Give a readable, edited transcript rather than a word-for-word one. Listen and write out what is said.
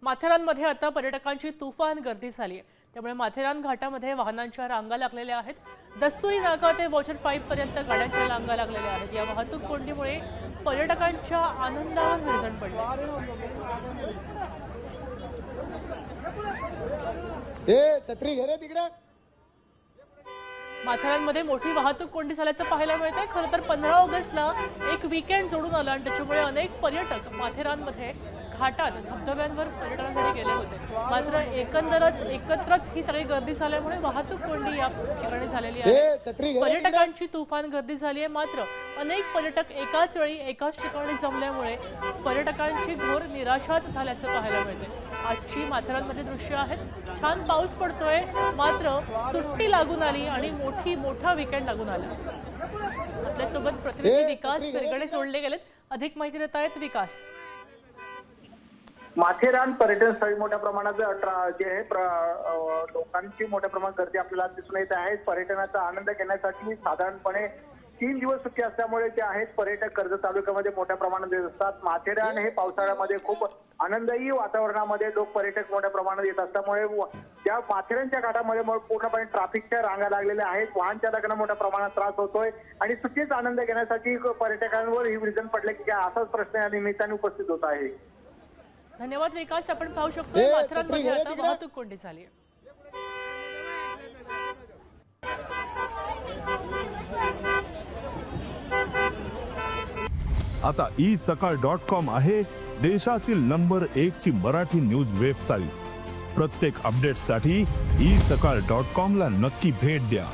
माथेरानमध्ये आता पर्यटकांची तुफान गर्दी झाली आहे। त्यामुळे माथेरान घाटामध्ये वाहनांच्या रांगा लागलेल्या आहेत। दस्तुरी नाका ते वॉटर पाईप पर्यंत गाड्यांच्या रांगा लागलेल्या आहेत। या वाहतूक कोंडीमुळे पर्यटकांच्या आनंदावर विरजण पडले। छत्री घे रे तिकडे। माथेरानमध्ये मोठी वाहतूक कोंडी झाल्याचं पाहायला मिळतंय। खरं तर 15 ऑगस्टला एक वीकेंड जोडून आला आणि त्याच्यामुळे अनेक पर्यटक माथेरानमध्ये घाटात धबधब्यांवर पर्यटनासाठी गेले होते। मात्र एकत्रच ही सगळी गर्दी झाल्यामुळे वाहतूक कोंडी या ठिकाणी झालेली आहे। पर्यटकांची तुफान गर्दी झाली आहे। मात्र अनेक पर्यटक एकाच वेळी एकाच ठिकाणी जमल्यामुळे पर्यटकांची घोर निराशाच झाल्याचं पाहायला मिळते। आजची माथेरानमध्ये दृश्य आहेत। छान पाऊस पडतोय, मात्र सुट्टी लागून आली आणि मोठा वीकेंड लागून आला। आपल्यासोबत प्रतिनिधी विकास तिरगडे जोडले गेलेत। अधिक माहिती देत आहेत विकास। माथेरान पर्यटन स्थळी मोठ्या प्रमाणात जे आहे लोकांची मोठ्या प्रमाणात गर्दी आपल्याला दिसून येत आहे। पर्यटनाचा आनंद घेण्यासाठी साधारणपणे 3 दिवस सुट्टी असल्यामुळे जे आहेत पर्यटक कर्जत तालुक्यामध्ये मोठ्या प्रमाणात येत असतात। माथेरान हे पावसाळ्यामध्ये खूप आनंददायी वातावरणामध्ये लोक पर्यटक मोठ्या प्रमाणात येत असल्यामुळे त्या माथेरानच्या घाटामध्ये पूर्णपणे ट्रॅफिकच्या रांगा लागलेल्या आहेत। वाहन चालकांना मोठ्या प्रमाणात त्रास होतोय आणि सुट्टीचा आनंद घेण्यासाठी पर्यटकांवर ही विरजण पडले की काय असाच प्रश्न या निमित्ताने उपस्थित होत आहे। धन्यवाद विकास। आपण पाहू शकतो माथेरानमध्ये आता वाहतूक कोंडी झाली आहे। आता isakal.com आहे देशातील नंबर 1 ची मराठी न्यूज वेबसाईट। प्रत्येक अपडेटसाठी isakal.com ला नक्की भेट द्या।